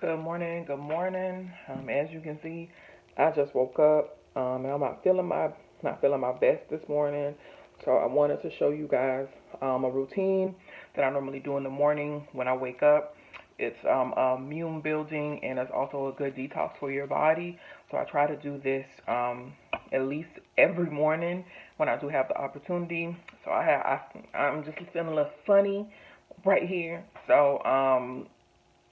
Good morning. Good morning. As you can see, I just woke up. And I'm not feeling my best this morning. So I wanted to show you guys a routine that I normally do in the morning when I wake up. It's immune building and it's also a good detox for your body. So I try to do this at least every morning when I do have the opportunity. So I'm just feeling a little funny right here. So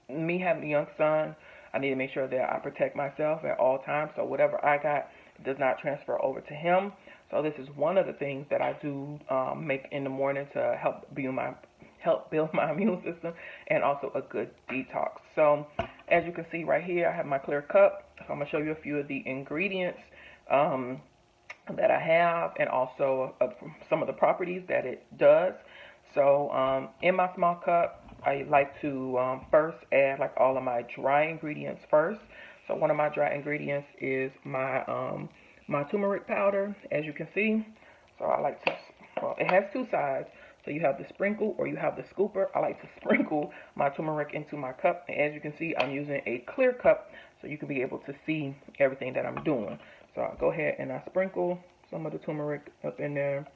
me having a young son, I need to make sure that I protect myself at all times. So whatever I got does not transfer over to him. So this is one of the things that I do make in the morning to help build my immune system and also a good detox. So as you can see right here, I have my clear cup. So I'm gonna show you a few of the ingredients that I have and also some of the properties that it does. So in my small cup, I like to first add like all of my dry ingredients first. So one of my dry ingredients is my turmeric powder, as you can see. So I like to, well, it has two sides. So you have the sprinkle or you have the scooper. I like to sprinkle my turmeric into my cup. And as you can see, I'm using a clear cup so you can be able to see everything that I'm doing. So I'll go ahead and I sprinkle some of the turmeric up in there.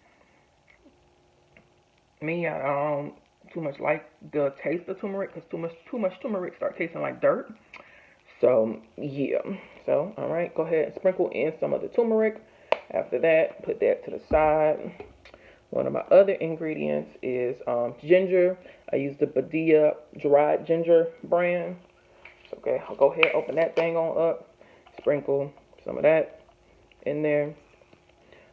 I don't too much like the taste of turmeric because too much turmeric start tasting like dirt. So yeah. So all right, go ahead and sprinkle in some of the turmeric. After that, put that to the side. One of my other ingredients is ginger. I use the Badia dried ginger brand. So, okay, I'll go ahead, open that thing on up, sprinkle some of that in there.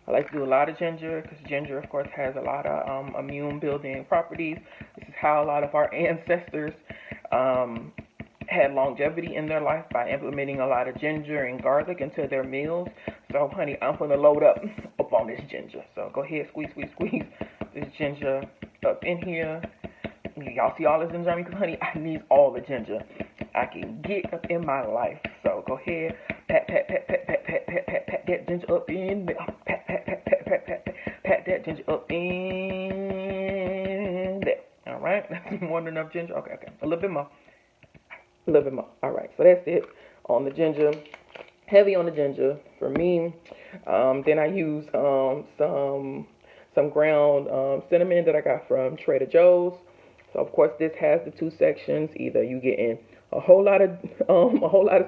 I like to do a lot of ginger because ginger, of course, has a lot of immune building properties. This is how a lot of our ancestors had longevity in their life by implementing a lot of ginger and garlic into their meals. So, honey, I'm going to load up on this ginger. So, go ahead, squeeze this ginger up in here. Y'all see all this ginger? Because, honey, I need all the ginger I can get up in my life. So, go ahead, pat that ginger up in there. Pat that ginger up in there. All right, that's more than enough ginger. Okay, a little bit more. All right, so that's it on the ginger. Heavy on the ginger for me. Then I use some ground cinnamon that I got from Trader Joe's. So of course this has the two sections. Either you getting a whole lot of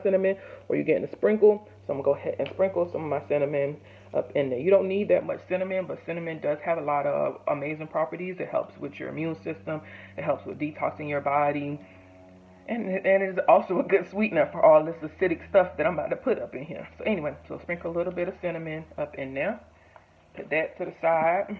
cinnamon, or you getting a sprinkle. So I'm gonna go ahead and sprinkle some of my cinnamon up in there. You don't need that much cinnamon, but cinnamon does have a lot of amazing properties. It helps with your immune system. It helps with detoxing your body. And it is also a good sweetener for all this acidic stuff that I'm about to put up in here. So anyway, so sprinkle a little bit of cinnamon up in there. Put that to the side.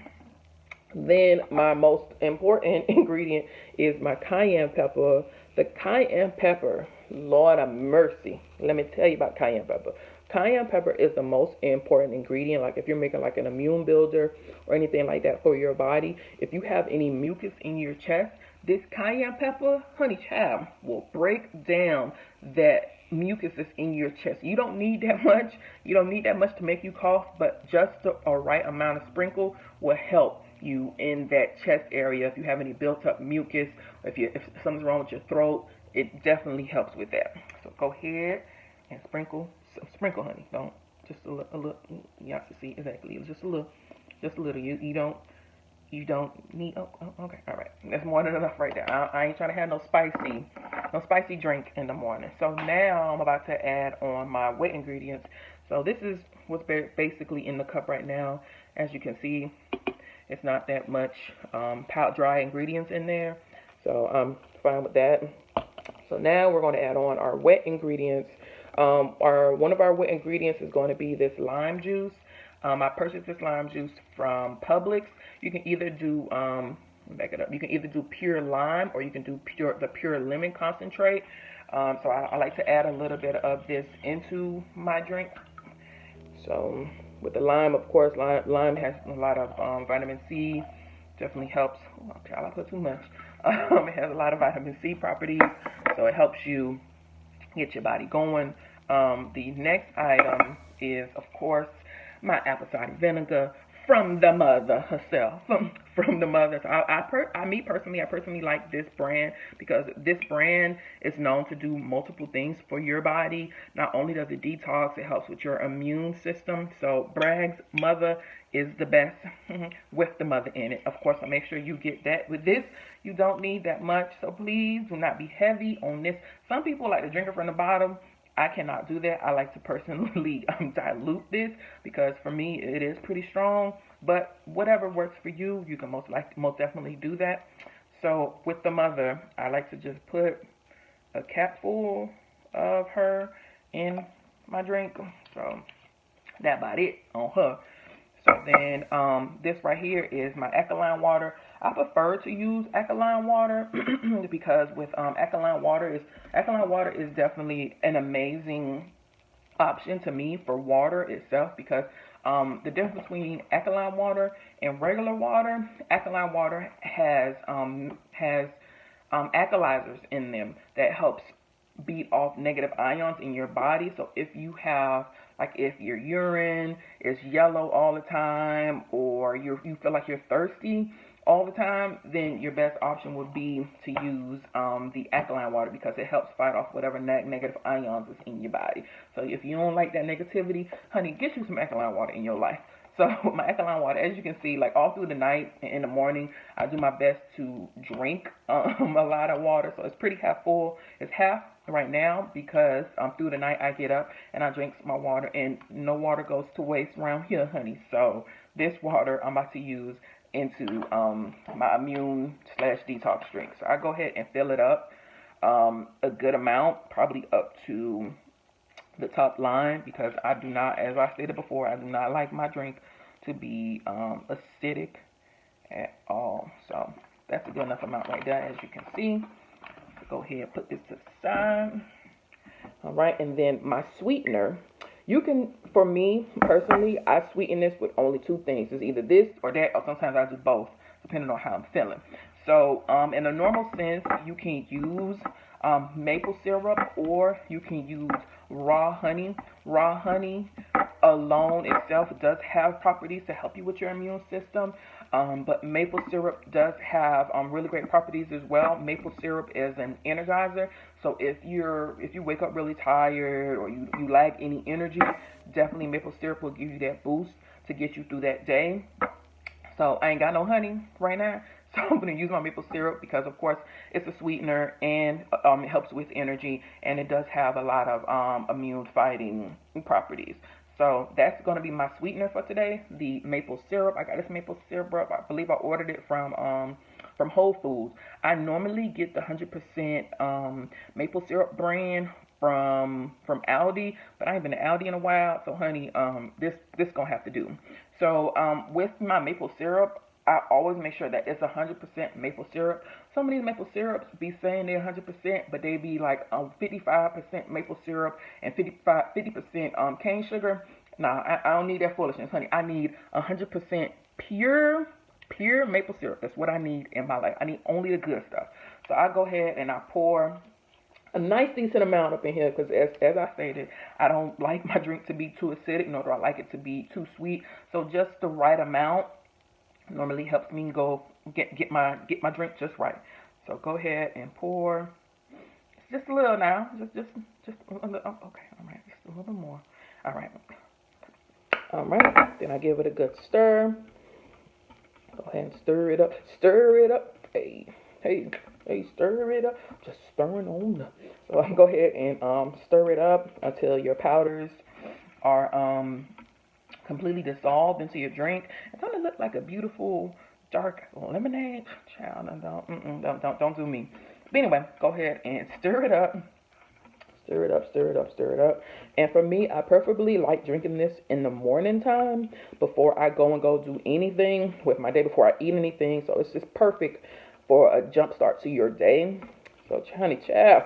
Then my most important ingredient is my cayenne pepper. The cayenne pepper, Lord of mercy. Let me tell you about cayenne pepper. Cayenne pepper is the most important ingredient. Like if you're making like an immune builder or anything like that for your body, if you have any mucus in your chest, this cayenne pepper, honey child, will break down that mucus that's in your chest. You don't need that much. You don't need that much to make you cough, but just the right amount of sprinkle will help you in that chest area. If you have any built up mucus, or if something's wrong with your throat, it definitely helps with that. So go ahead and sprinkle, honey. Don't just a little. You have to see exactly. Just a little. You don't need. Oh, okay, all right. That's more than enough right there. I ain't trying to have no spicy drink in the morning. So now I'm about to add on my wet ingredients. So this is what's basically in the cup right now. As you can see, it's not that much dry ingredients in there. So I'm fine with that. So now we're going to add on our wet ingredients. One of our wet ingredients is going to be this lime juice. I purchased this lime juice from Publix. You can either do back it up. You can either do pure lime or you can do the pure lemon concentrate. So I like to add a little bit of this into my drink. So with the lime, of course, lime has a lot of vitamin C. Definitely helps. Okay, I put too much. It has a lot of vitamin C properties, so it helps you get your body going. The next item is, of course, my apple cider vinegar from the mother herself, from the mother. So me personally, I personally like this brand because this brand is known to do multiple things for your body. Not only does it detox, it helps with your immune system. So Bragg's Mother is the best with the mother in it. Of course, I make sure you get that. With this, you don't need that much, so please do not be heavy on this. Some people like to drink it from the bottom. I cannot do that. I like to personally dilute this because for me it is pretty strong. But whatever works for you, you can most definitely do that. So with the mother, I like to just put a capful of her in my drink. So that's about it on her. So then this right here is my alkaline water. I prefer to use alkaline water because with alkaline water is definitely an amazing option to me for water itself because the difference between alkaline water and regular water, alkaline water has alkalizers in them that helps beat off negative ions in your body. So if you have, like, if your urine is yellow all the time or you feel like you're thirsty all the time, then your best option would be to use the alkaline water because it helps fight off whatever negative ions is in your body. So if you don't like that negativity, honey, get you some alkaline water in your life. So my alkaline water, as you can see, like all through the night and in the morning, I do my best to drink a lot of water. So it's pretty half full. It's half right now because through the night I get up and I drink my water, and no water goes to waste around here, honey. So this water I'm about to use into my immune / detox drink. So I go ahead and fill it up a good amount, probably up to the top line, because I do not, as I stated before, I do not like my drink to be acidic at all. So that's a good enough amount right there, as you can see. Go ahead and put this to the side. All right, and then my sweetener. You can, for me personally, I sweeten this with only two things. It's either this or that, or sometimes I do both, depending on how I'm feeling. So in a normal sense, you can use maple syrup or you can use raw honey. Raw honey alone itself does have properties to help you with your immune system, but maple syrup does have really great properties as well. Maple syrup is an energizer, so if you wake up really tired or you lack any energy, definitely maple syrup will give you that boost to get you through that day. So I ain't got no honey right now, so I'm going to use my maple syrup because, of course, it's a sweetener and it helps with energy, and it does have a lot of immune fighting properties. So that's going to be my sweetener for today, the maple syrup. I got this maple syrup. I believe I ordered it from Whole Foods. I normally get the 100% maple syrup brand from Aldi, but I ain't been to Aldi in a while, so honey, this gonna have to do. So with my maple syrup, I always make sure that it's 100% maple syrup. Some of these maple syrups be saying they're 100%, but they be like 55% maple syrup and 50% cane sugar. Nah, I don't need that foolishness, honey. I need 100% pure maple syrup. That's what I need in my life. I need only the good stuff. So I go ahead and I pour a nice decent amount up in here because as I stated, I don't like my drink to be too acidic, nor do I like it to be too sweet. So just the right amount normally helps me go get my drink just right. So go ahead and pour just a little now, just a little. Okay, all right, just a little bit more. All right. Then I give it a good stir. Go ahead and stir it up. Hey, stir it up. Just stirring on. So I go ahead and stir it up until your powders are completely dissolved into your drink. It's gonna look like a beautiful dark lemonade. Child, don't do me. But anyway, go ahead and stir it up. Stir it up. And for me, I preferably like drinking this in the morning time before I go do anything with my day, before I eat anything. So it's just perfect for a jump start to your day. So, honey, child,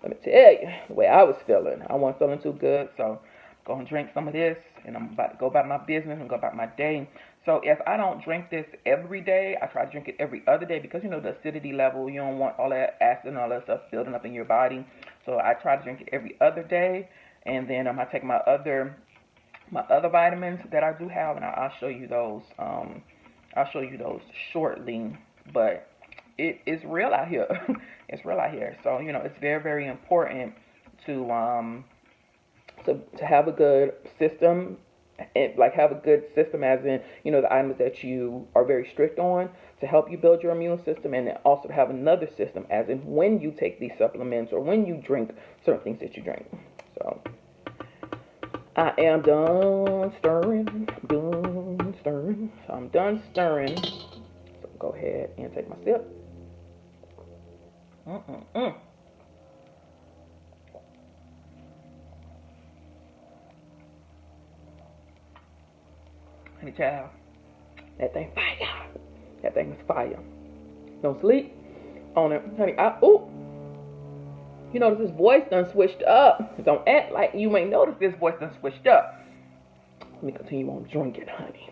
let me tell you the way I was feeling. I wasn't feeling too good, so I'm going to drink some of this, and I'm about to go about my business and go about my day. So if I don't drink this every day, I try to drink it every other day because, the acidity level, you don't want all that acid and all that stuff building up in your body. So I try to drink it every other day, and then I take my other my other vitamins that I do have, and I'll show you those. I'll show you those shortly. But it is real out here. It's real out here. So it's very, very important to to have a good system, and like have a good system as in the items that you are very strict on to help you build your immune system, and then also to have another system as in when you take these supplements or when you drink certain things that you drink. So I am done stirring, done stirring. So I'm done stirring. So go ahead and take my sip. Honey child, that thing fire. That thing is fire. Don't sleep on it, honey. You notice this voice done switched up. Don't act like you ain't noticed this voice done switched up. Let me continue on drinking, honey.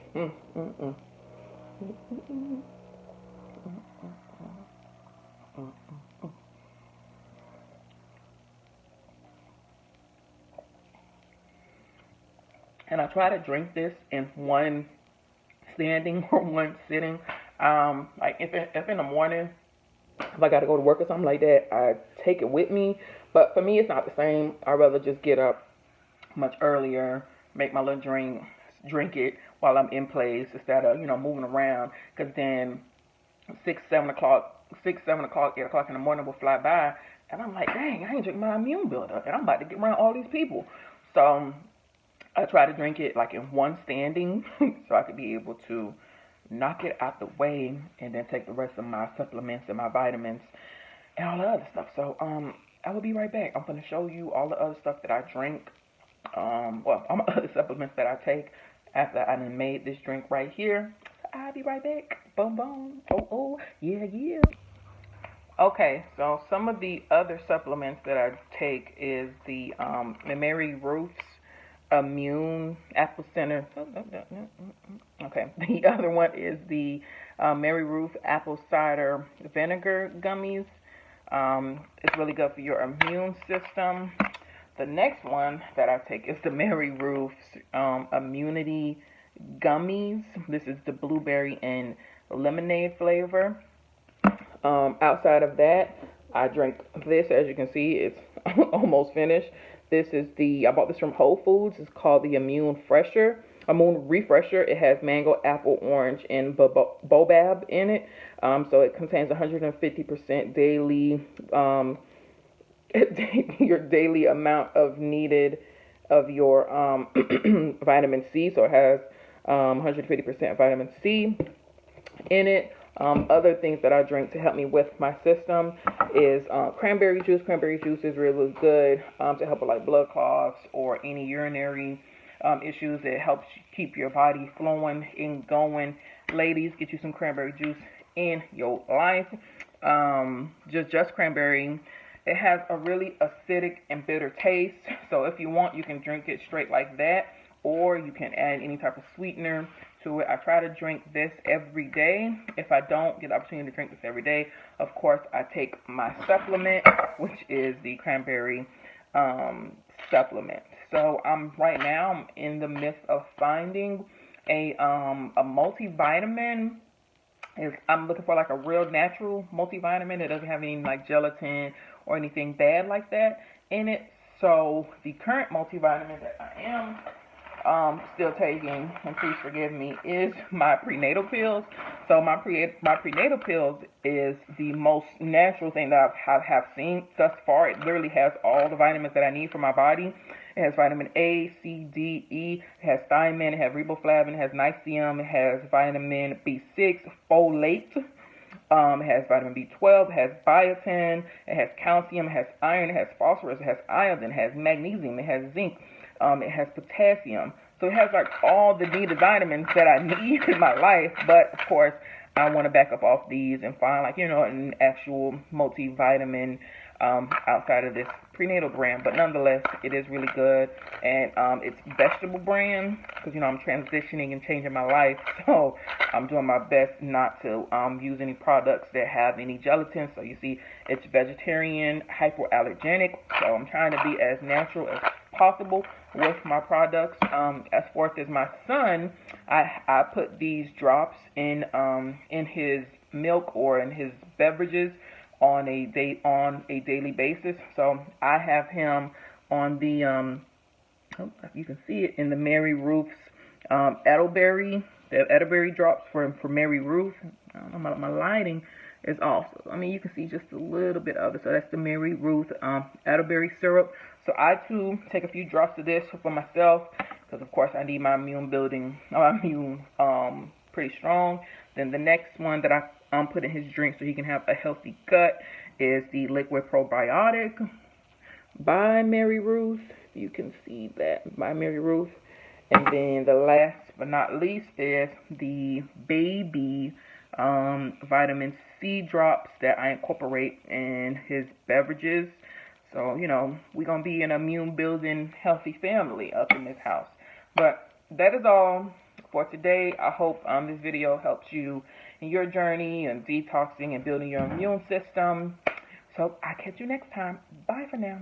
And I try to drink this in one standing or one sitting. Like if in the morning, if I got to go to work or something like that, I take it with me. But for me, it's not the same. I'd rather just get up much earlier, make my little drink it while I'm in place instead of moving around. Because then 6, 7 o'clock, 8 o'clock in the morning will fly by, and I'm like, dang, I ain't drink my immune builder, and I'm about to get around all these people. So I try to drink it like in one standing, so I could be able to knock it out the way, and then take the rest of my supplements and my vitamins and all the other stuff. So I will be right back. I'm going to show you all the other stuff that I drink. All my other supplements that I take after I done made this drink right here. So I'll be right back. Boom, boom. Oh, yeah, yeah. Okay, so some of the other supplements that I take is the Mary Ruth's Immune Apple Center. Okay, the other one is the Mary Ruth Apple Cider Vinegar Gummies. It's really good for your immune system. The next one that I take is the Mary Ruth's Immunity Gummies. This is the blueberry and lemonade flavor. Outside of that, I drink this. As you can see, it's almost finished. This is I bought this from Whole Foods. It's called the Immune Refresher. It has mango, apple, orange, and boabab in it. So it contains 150% daily, your daily amount of needed of your vitamin C. So it has 150% vitamin C in it. Other things that I drink to help me with my system is cranberry juice. Cranberry juice is really good to help with like blood clots or any urinary issues. It helps keep your body flowing and going. Ladies, get you some cranberry juice in your life. Just cranberry. It has a really acidic and bitter taste. So if you want, you can drink it straight like that, or you can add any type of sweetener to it. I try to drink this every day. If I don't get the opportunity to drink this every day, of course, I take my supplement, which is the cranberry supplement. So right now I'm in the midst of finding a multivitamin. I'm looking for like a real natural multivitamin that doesn't have any like gelatin or anything bad like that in it. So the current multivitamin that I am still taking, and please forgive me, is my prenatal pills. So my prenatal pills is the most natural thing that I have seen thus far. It literally has all the vitamins that I need for my body. It has vitamin A, C, D, E. It has thiamine. It has riboflavin. It has niacin. It has vitamin B6, folate. It has vitamin B12. It has biotin. It has calcium. It has iron. It has phosphorus. It has iodine. It has magnesium. It has zinc. It has potassium. So it has like all the needed vitamins that I need in my life. But of course, I want to back up off these and find like, an actual multivitamin outside of this prenatal brand. But nonetheless, it is really good. And it's vegetable brand because, I'm transitioning and changing my life. So I'm doing my best not to use any products that have any gelatin. So you see, it's vegetarian, hypoallergenic. So I'm trying to be as natural as possible with my products. As far as my son, I put these drops in his milk or in his beverages on a daily basis. So I have him on the you can see it in the Mary Ruth's elderberry, the elderberry drops for Mary Ruth. I don't know, my lighting is off. I mean, you can see just a little bit of it. So that's the Mary Ruth elderberry syrup. So I too take a few drops of this for myself because of course I need my immune pretty strong. Then the next one that I put in his drink so he can have a healthy gut is the liquid probiotic by Mary Ruth. You can see that by Mary Ruth. And then the last but not least is the baby vitamin C drops that I incorporate in his beverages. So, you know, we're going to be an immune building healthy family up in this house. But that is all for today. I hope this video helps you in your journey and detoxing and building your immune system. So I'll catch you next time. Bye for now.